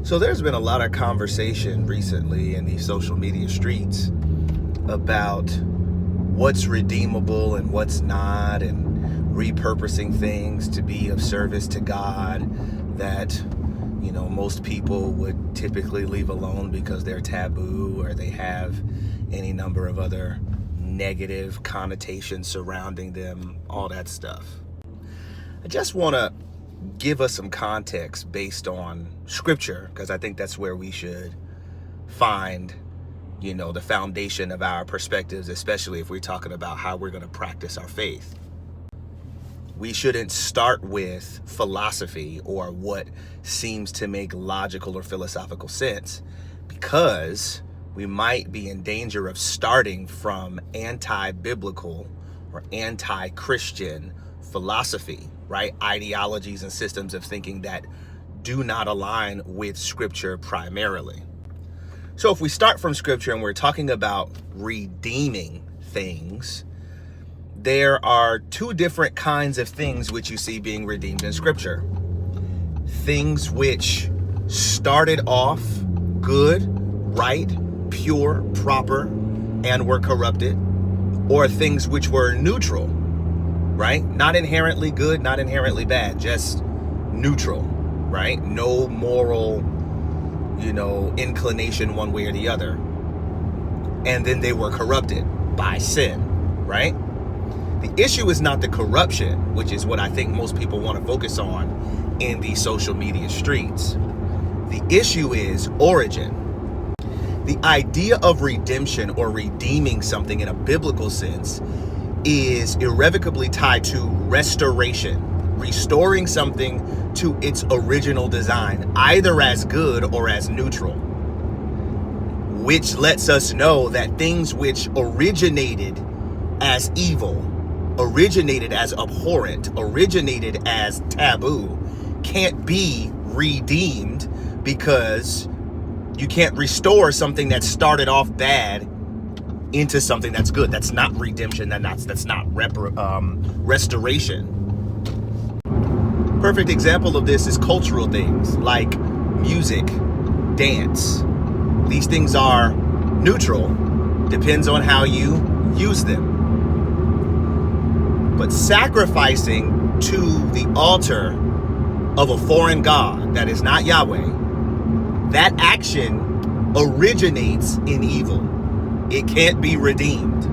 So there's been a lot of conversation recently in these social media streets about what's redeemable and what's not, and repurposing things to be of service to God that, most people would typically leave alone because they're taboo or they have any number of other negative connotations surrounding them, all that stuff. I just want to give us some context based on scripture, because I think that's where we should find, the foundation of our perspectives, especially if we're talking about how we're going to practice our faith. We shouldn't start with philosophy or what seems to make logical or philosophical sense, because we might be in danger of starting from anti-biblical or anti-Christian philosophy, right? Ideologies and systems of thinking that do not align with scripture primarily. So if we start from scripture and we're talking about redeeming things, there are two different kinds of things which you see being redeemed in scripture. Things which started off good, right, pure, proper, and were corrupted, or things which were neutral, right? Not inherently good, not inherently bad, just neutral, right? No moral, inclination one way or the other. And then they were corrupted by sin, right? The issue is not the corruption, which is what I think most people want to focus on in the social media streets. The issue is origin. The idea of redemption or redeeming something in a biblical sense is irrevocably tied to restoration, restoring something to its original design, either as good or as neutral, which lets us know that things which originated as evil, originated as abhorrent, originated as taboo, can't be redeemed, because you can't restore something that started off bad into something that's good. That's not redemption. That's not restoration. Perfect example of this is cultural things like music, dance. These things are neutral, depends on how you use them. But sacrificing to the altar of a foreign god that is not Yahweh, that action originates in evil. It can't be redeemed.